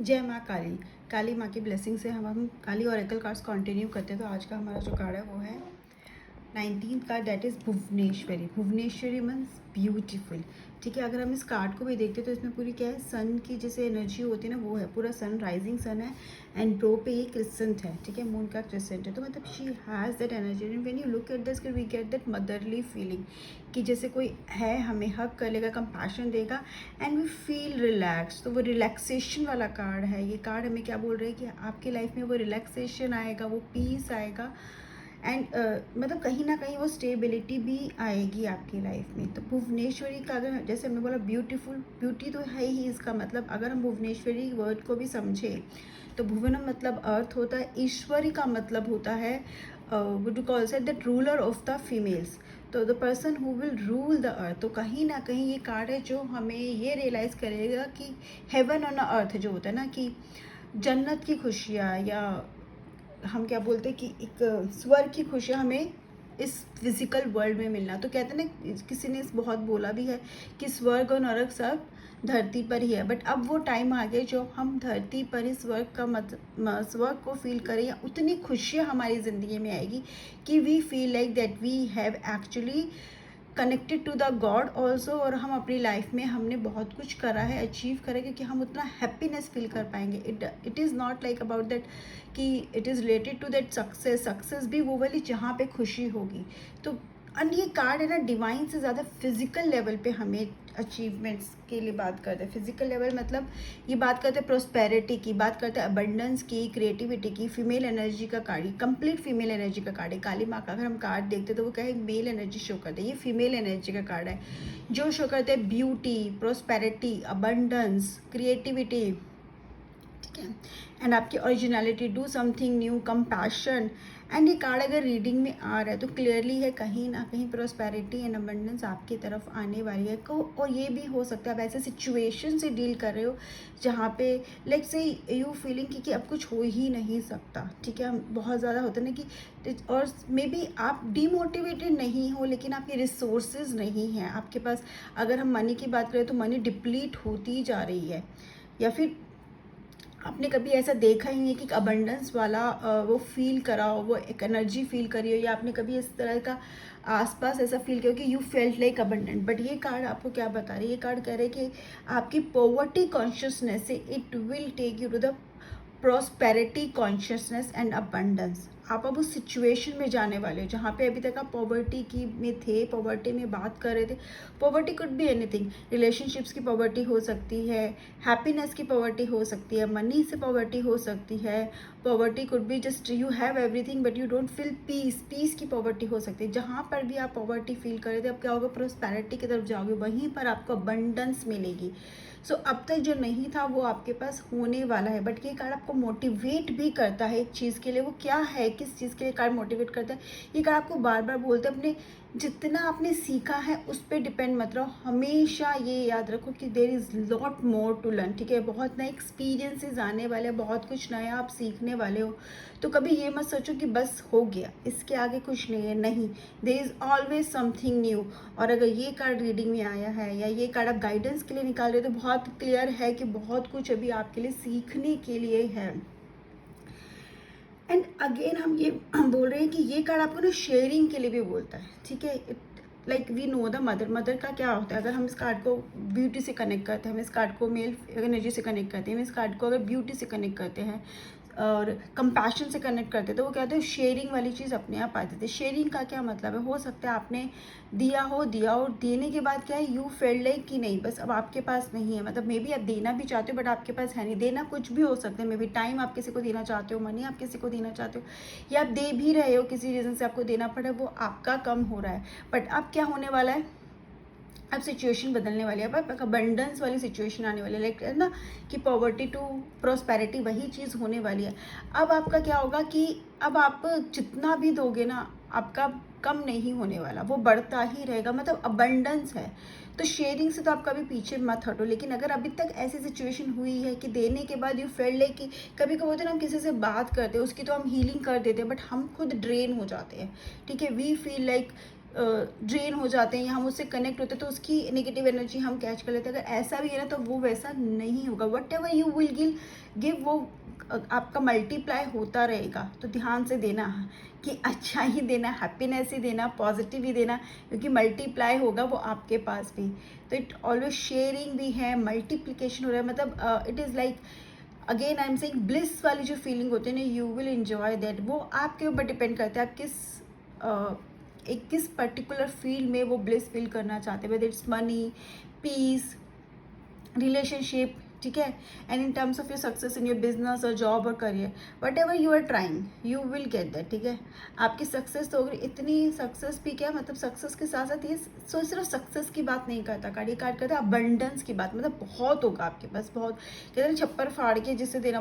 जय माँ काली। काली माँ की ब्लेसिंग से हम काली ओरेकल कार्ड्स कंटिन्यू करते हैं। तो आज का हमारा जो कार्ड है वो है 19th card, that is Bhuvaneshwari. Bhuvaneshwari means beautiful. ठीक है, अगर हम इस कार्ड को भी देखते हैं तो इसमें पूरी क्या है, सन की जैसे एनर्जी होती है ना, वो है पूरा सन, राइजिंग सन है। एंड ब्रो पे ये क्रिसेंट है, ठीक है, मून का क्रिसेंट है। तो मतलब she has that energy and when you look at this we get that motherly feeling कि जैसे कोई है, हमें हक कर लेगा, कंपैशन देगा एंड वी फील रिलैक्स। तो वो रिलैक्सेशन वाला कार्ड है। ये कार्ड हमें क्या बोल रहे हैं कि आपकी लाइफ में वो रिलैक्सेशन आएगा, वो पीस आएगा एंड मतलब कहीं ना कहीं वो स्टेबिलिटी भी आएगी आपकी लाइफ में। तो भुवनेश्वरी का अगर जैसे हमने बोला ब्यूटीफुल, ब्यूटी तो है ही इसका मतलब। अगर हम भुवनेश्वरी वर्ड को भी समझें तो भुवनम मतलब अर्थ होता है, ईश्वरी का मतलब होता है would you call set that ruler of the females. तो the person who will rule the earth. तो कहीं ना कहीं ये कार्ड है जो हमें ये रियलाइज़ करेगा कि हेवन ऑन अर्थ जो होता है ना, कि जन्नत की खुशियाँ, या हम क्या बोलते हैं कि एक स्वर्ग की खुशियाँ हमें इस फिजिकल वर्ल्ड में मिलना। तो कहते हैं ना, किसी ने बहुत बोला भी है कि स्वर्ग और नरक सब धरती पर ही है। बट अब वो टाइम आ गया जो हम धरती पर ही स्वर्ग का स्वर्ग को फील करें, या उतनी खुशियाँ हमारी ज़िंदगी में आएगी कि we feel like that we have actually connected to the god also. और हम अपनी लाइफ में हमने बहुत कुछ करा है, अचीव करा, क्योंकि हम उतना हैप्पीनेस फील कर पाएंगे। It is not like about that कि it is related to that success. Success भी वो वाली जहाँ पे खुशी होगी। तो एंड ये कार्ड है ना, डिवाइन से ज़्यादा फिजिकल लेवल पे हमें अचीवमेंट्स के लिए बात करते हैं। फिजिकल लेवल मतलब ये बात करते हैं प्रोस्पेरिटी की, बात करते हैं अबंडेंस की, क्रिएटिविटी की। फीमेल एनर्जी का कार्ड, ये कंप्लीट फीमेल एनर्जी का कार्ड है। काली माँ का अगर हम कार्ड देखते हैं तो वो क्या है, मेल एनर्जी शो करते हैं। ये फीमेल एनर्जी का कार्ड है जो शो करते हैं ब्यूटी, प्रोस्पेरिटी, अबंडेंस, क्रिएटिविटी, ठीक है, एंड आपकी originality, do something new, compassion. And ये कार्ड अगर रीडिंग में आ रहा है तो क्लियरली है कहीं ना कहीं प्रोस्पेरिटी एंड अबंडेंस आपकी तरफ आने वाली है को। और ये भी हो सकता है आप ऐसे सिचुएशन से डील कर रहे हो जहाँ पे लाइक से यू फीलिंग कि अब कुछ हो ही नहीं सकता। ठीक है, बहुत ज़्यादा होता है ना कि, और मे बी आप डीमोटिवेटेड नहीं हो लेकिन आपके रिसोर्सेज नहीं हैं आपके पास। अगर हम मनी की बात करें तो मनी डिप्लीट होती जा रही है। या फिर आपने कभी ऐसा देखा ही नहीं कि अबंडेंस वाला वो फील करा हो, वो एक एनर्जी फील करी हो, या आपने कभी इस तरह का आसपास ऐसा फील किया हो कि you felt like abundant. But ये कार्ड आपको क्या बता रही है, ये कार्ड कह रहे हैं कि आपकी पॉवर्टी कॉन्शियसनेस से it will take you to the prosperity consciousness and abundance. आप अब उस सिचुएशन में जाने वाले हो जहाँ पे अभी तक आप पॉवर्टी की में थे, पॉवर्टी में बात कर रहे थे। Poverty could be anything, relationships की पॉवर्टी हो सकती है, हैप्पीनेस की पॉवर्टी हो सकती है, मनी से पॉवर्टी हो सकती है। Poverty could be just you have everything but you don't feel peace, peace की पॉवर्टी हो सकती है। जहाँ पर भी आप पॉवर्टी फील कर रहे थे, अब क्या होगा, प्रोस्पेरिटी की तरफ जाओगे, वहीं पर आपको अबंडेंस मिलेगी। सो अब तक जो नहीं था वो आपके पास होने वाला है। बट ये कार्ड आपको मोटिवेट भी करता है एक चीज़ के लिए। वो क्या है, किस चीज़ के लिए कार्ड मोटिवेट करता है, ये कार्ड आपको बार बार बोलते हैं अपने जितना आपने सीखा है उस पर डिपेंड मत रहो। हमेशा ये याद रखो कि there is lot more to learn. ठीक है, बहुत नए एक्सपीरियंसेस आने वाले हैं, बहुत कुछ नया आप सीखने वाले हो। तो कभी ये मत सोचो कि बस हो गया, इसके आगे कुछ नहीं है। नहीं, there is always something new. और अगर ये कार्ड रीडिंग में आया है या ये कार्ड आप गाइडेंस के लिए निकाल रहे हो तो बहुत क्लियर है कि बहुत कुछ अभी आपके लिए सीखने के लिए है। एंड अगेन हम ये बोल रहे हैं कि ये कार्ड आपको ना शेयरिंग के लिए भी बोलता है। ठीक है, like we know the mother. Mother का क्या होता है, अगर हम इस कार्ड को ब्यूटी से कनेक्ट करते हैं, हम इस कार्ड को मेल एनर्जी से कनेक्ट करते हैं, हम इस कार्ड को अगर ब्यूटी से कनेक्ट करते हैं और कंपैशन से कनेक्ट करते हैं, तो वो कहते हैं शेयरिंग वाली चीज़ अपने आप आ जाती है। शेयरिंग का क्या मतलब है, हो सकता है आपने दिया हो, और देने के बाद क्या है, यू फेल्ड लाइक कि नहीं बस अब आपके पास नहीं है। मतलब मे बी आप देना भी चाहते हो बट आपके पास है नहीं। देना कुछ भी हो सकता है, मे बी टाइम आप किसी को देना चाहते हो, मनी आप किसी को देना चाहते हो, या आप दे भी रहे हो, किसी रीज़न से आपको देना पड़ा, वो आपका कम हो रहा है। बट अब क्या होने वाला है, अब सिचुएशन बदलने वाली है। अब अबंडेंस वाली सिचुएशन आने वाली है, लाइक है ना कि पॉवर्टी टू प्रोस्पेरिटी, वही चीज़ होने वाली है। अब आपका क्या होगा कि अब आप जितना भी दोगे ना, आपका कम नहीं होने वाला, वो बढ़ता ही रहेगा। मतलब अबंडेंस है। तो शेयरिंग से तो आप कभी पीछे मत हटो। लेकिन अगर अभी तक ऐसी सिचुएशन हुई है कि देने के बाद यू फेल लाइक कि कभी कभी होता है ना, हम किसी से बात करते हैं, उसकी तो हम हीलिंग कर देते हैं बट हम खुद ड्रेन हो जाते हैं। ठीक है, वी फील लाइक ड्रेन हो जाते हैं या हम उससे कनेक्ट होते हैं तो उसकी नेगेटिव एनर्जी हम कैच कर लेते हैं। अगर ऐसा भी है ना तो वो वैसा नहीं होगा। What ever you will give वो आपका मल्टीप्लाई होता रहेगा। तो ध्यान से देना कि अच्छा ही देना, हैप्पीनेस ही देना, पॉजिटिव ही देना, क्योंकि मल्टीप्लाई होगा वो आपके पास भी। तो इट ऑलवेज शेयरिंग भी है, मल्टीप्लिकेशन हो रहा है, मतलब it is like again I am saying bliss वाली जो फीलिंग होती है ना, यू विल एंजॉय दैट। वो आपके ऊपर डिपेंड करता है आप एक किस पर्टिकुलर फील्ड में वो ब्लिस फील करना चाहते हैं, whether it's money, peace, relationship, ठीक है, and in terms of your success in your business और जॉब और career, whatever you are trying you will get that, ठीक है। आपकी सक्सेस तो होगी, इतनी सक्सेस भी क्या, मतलब सक्सेस के साथ साथ ये सिर्फ सक्सेस की बात नहीं करता कार्ड, ये कार्ड करता है अबंडेंस की बात, मतलब बहुत होगा आपके पास, बहुत, कहते हैं छप्पर फाड़ के जिसे देना,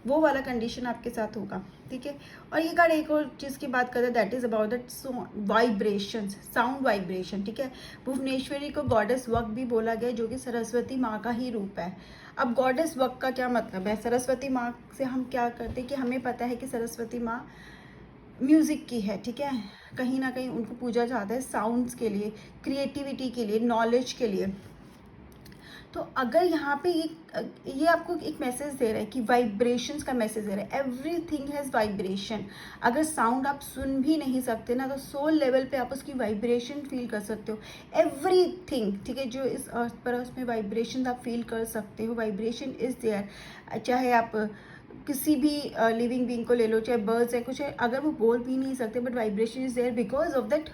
वो वाला कंडीशन आपके साथ होगा, ठीक है। और ये कार्ड एक और चीज़ की बात करता है, that is about that vibration, sound vibration, ठीक है। भुवनेश्वरी को गॉडेस वक भी बोला गया, जो कि सरस्वती माँ का ही रूप है। अब गॉडेस वक का क्या मतलब है, सरस्वती माँ से हम क्या करते हैं कि हमें पता है कि सरस्वती माँ म्यूज़िक की है, ठीक है, कहीं ना कहीं उनको पूजा जाता है साउंड्स के लिए, क्रिएटिविटी के लिए, नॉलेज के लिए। तो अगर यहाँ पे ये आपको एक मैसेज दे रहा है कि वाइब्रेशंस का मैसेज दे रहा है, एवरीथिंग हैज़ वाइब्रेशन। अगर साउंड आप सुन भी नहीं सकते ना, तो सोल लेवल पे आप उसकी वाइब्रेशन फील कर सकते हो, एवरीथिंग, ठीक है, जो इस अर्थ पर उसमें वाइब्रेशन आप फील कर सकते हो, वाइब्रेशन इज़ देयर। चाहे आप किसी भी लिविंग बीइंग को ले लो, चाहे बर्ड्स है, कुछ है, अगर वो बोल भी नहीं सकते but vibration is there because of that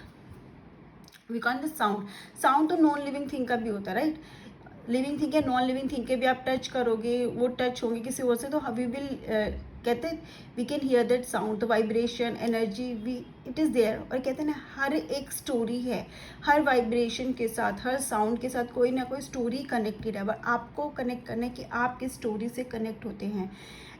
we count the sound तो नॉन लिविंग थिंग का भी होता है, राइट। लिविंग थिंग या नॉन लिविंग थिंग के भी आप टच करोगे, वो टच होंगे किसी और से, तो वी विल कहते हैं we can hear that sound, तो vibration, energy we it is there. और कहते हैं ना हर एक स्टोरी है, हर वाइब्रेशन के साथ, हर साउंड के साथ कोई ना कोई स्टोरी कनेक्टेड है, बट आपको कनेक्ट करना है कि आप किस स्टोरी से कनेक्ट होते हैं।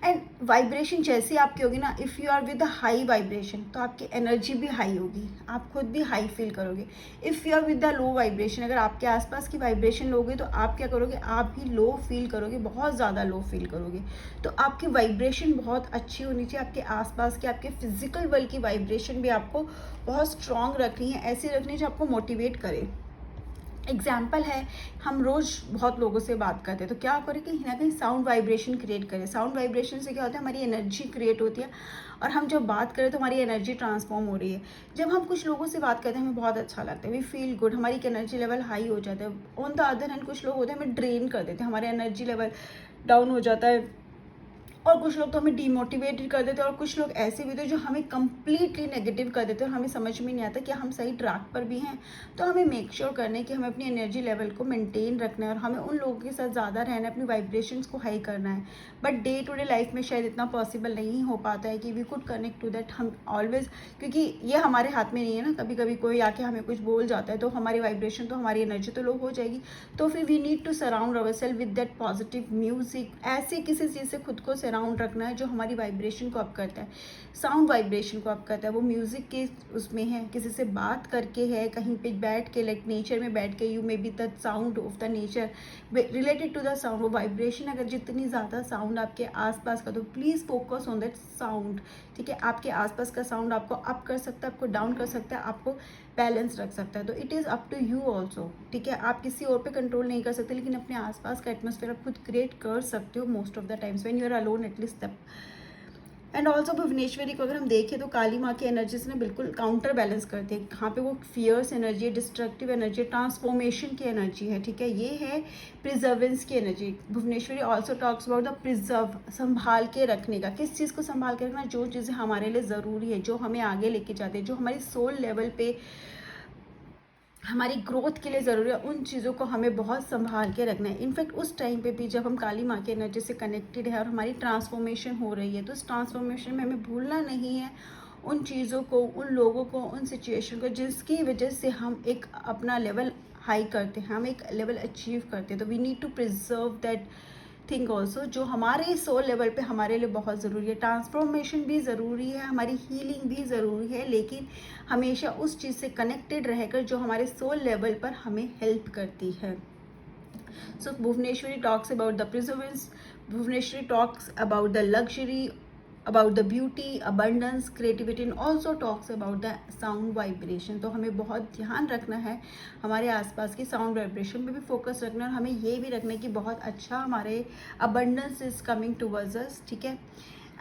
एंड वाइब्रेशन जैसी आपकी होगी ना, if you are with a high vibration तो आपकी एनर्जी भी हाई होगी, आप खुद भी हाई फील करोगे। If you are with the low vibration, अगर आपके आसपास की वाइब्रेशन लोगे तो आप क्या करोगे, आप भी लो फील करोगे, बहुत ज़्यादा लो फील करोगे। तो आपकी वाइब्रेशन बहुत अच्छी होनी चाहिए, आपके आसपास के आपके फिजिकल वर्ल्ड की वाइब्रेशन भी आपको बहुत स्ट्रॉन्ग रखनी है, ऐसी रखनी है जो आपको मोटिवेट करे। एग्जाम्पल है, हम रोज़ बहुत लोगों से बात करते हैं, तो क्या करें कहीं ना कहीं साउंड वाइब्रेशन क्रिएट करें। साउंड वाइब्रेशन से क्या होता है, हमारी एनर्जी क्रिएट होती है, और हम जब बात करें तो हमारी एनर्जी ट्रांसफॉर्म हो रही है। जब हम कुछ लोगों से बात करते हैं हमें बहुत अच्छा लगता है, वी फील गुड, हमारी एनर्जी लेवल हाई हो जाता है। ऑन द अदर हैंड कुछ लोग होते हैं हमें ड्रेन कर देते हैं, हमारा एनर्जी लेवल डाउन हो जाता है, और कुछ लोग तो हमें डीमोटिवेटेड कर देते हैं, और कुछ लोग ऐसे भी थे जो हमें कम्प्लीटली नेगेटिव कर देते हैं, और हमें समझ में नहीं आता कि हम सही ट्रैक पर भी हैं। तो हमें मेक श्योर करना है कि हमें अपनी एनर्जी लेवल को मेंटेन रखना है, और हमें उन लोगों के साथ ज़्यादा रहना है, अपनी वाइब्रेशंस को हाई करना है। But day to day life में शायद इतना पॉसिबल नहीं हो पाता है कि we could connect to that, हम ऑलवेज, क्योंकि ये हमारे हाथ में नहीं है ना, कभी कभी कोई आके हमें कुछ बोल जाता है तो हमारी वाइब्रेशन, तो हमारी एनर्जी तो लो हो जाएगी। तो फिर we need to surround our self with that positive music, ऐसे किसी चीज़ से खुद को सराउंड रखना है जो हमारी वाइब्रेशन को अप करता है, साउंड वाइब्रेशन को अप करता है। वो म्यूज़िक के उसमें है, किसी से बात करके है, कहीं पे बैठ के, लाइक नेचर में बैठ के, you may be the sound of the nature related to the sound. वो वाइब्रेशन अगर जितनी ज़्यादा साउंड आपके आसपास का, तो please focus on that sound, ठीक है। आपके आसपास का साउंड आपको अप कर सकता है, आपको डाउन कर सकता है, आपको बैलेंस रख सकता है। तो it is up to you also, ठीक है। आप किसी और पे कंट्रोल नहीं कर सकते, लेकिन अपने आसपास का एटमोसफेयर आप खुद क्रिएट कर सकते हो most of the times when you are alone, at least तब। एंड ऑल्सो भुवनेश्वरी को अगर हम देखें तो काली माँ की एनर्जी से ना बिल्कुल काउंटर बैलेंस करते हैं। यहाँ पे वो फियर्स एनर्जी है, डिस्ट्रक्टिव एनर्जी, ट्रांसफॉर्मेशन की एनर्जी है, ठीक है। ये है प्रिजर्वेंस की energy. Bhuvaneshwari also talks about the preserve, संभाल के रखने का। किस चीज़ को संभाल के रखना, जो चीज़ें हमारे लिए ज़रूरी है, जो हमें आगे लेके जाते हैं, जो हमारी सोल लेवल पे हमारी ग्रोथ के लिए ज़रूरी है, उन चीज़ों को हमें बहुत संभाल के रखना है। इनफैक्ट उस टाइम पे भी जब हम काली माँ की एनर्जी से कनेक्टेड है और हमारी ट्रांसफॉर्मेशन हो रही है, तो उस ट्रांसफॉर्मेशन में हमें भूलना नहीं है उन चीज़ों को, उन लोगों को, उन सिचुएशन को जिसकी वजह से हम एक अपना लेवल हाई करते हैं, हम एक लेवल अचीव करते हैं। तो we need to preserve that thing also, जो हमारे सोल लेवल पे हमारे लिए बहुत ज़रूरी है। ट्रांसफॉर्मेशन भी ज़रूरी है, हमारी हीलिंग भी ज़रूरी है, लेकिन हमेशा उस चीज़ से कनेक्टेड रहकर जो हमारे सोल लेवल पर हमें हेल्प करती है। So Bhuvaneshwari talks about the preservance, Bhuvaneshwari talks about the luxury about the beauty, abundance, creativity and also talks about the sound vibration। तो हमें बहुत ध्यान रखना है हमारे आसपास की साउंड वाइब्रेशन पे भी फोकस रखना है, और हमें ये भी रखना है कि बहुत अच्छा हमारे abundance is coming towards us, ठीक है।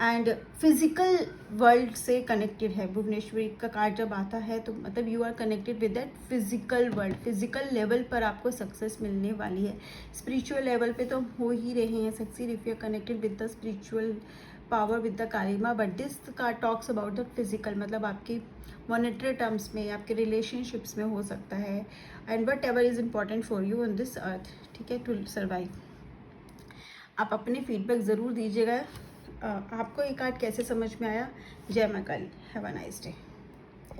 एंड फिजिकल वर्ल्ड से कनेक्टेड है भुवनेश्वरी का कार्ड जब आता है, तो मतलब you are connected with that physical world. Physical level पर आपको सक्सेस मिलने वाली है। स्पिरिचुअल लेवल पे तो हो ही रहे हैं success if you are connected with the spiritual power with the कारिमा, but this card talks about the physical, मतलब आपकी मॉनेटरी टर्म्स में, आपके रिलेशनशिप्स में हो सकता है, and what ever is important for you on this earth, ठीक है, टू सर्वाइव। आप अपने फीडबैक ज़रूर दीजिएगा। आपको ये कार्ड कैसे समझ में आया। जय मां Kali. Have a nice day.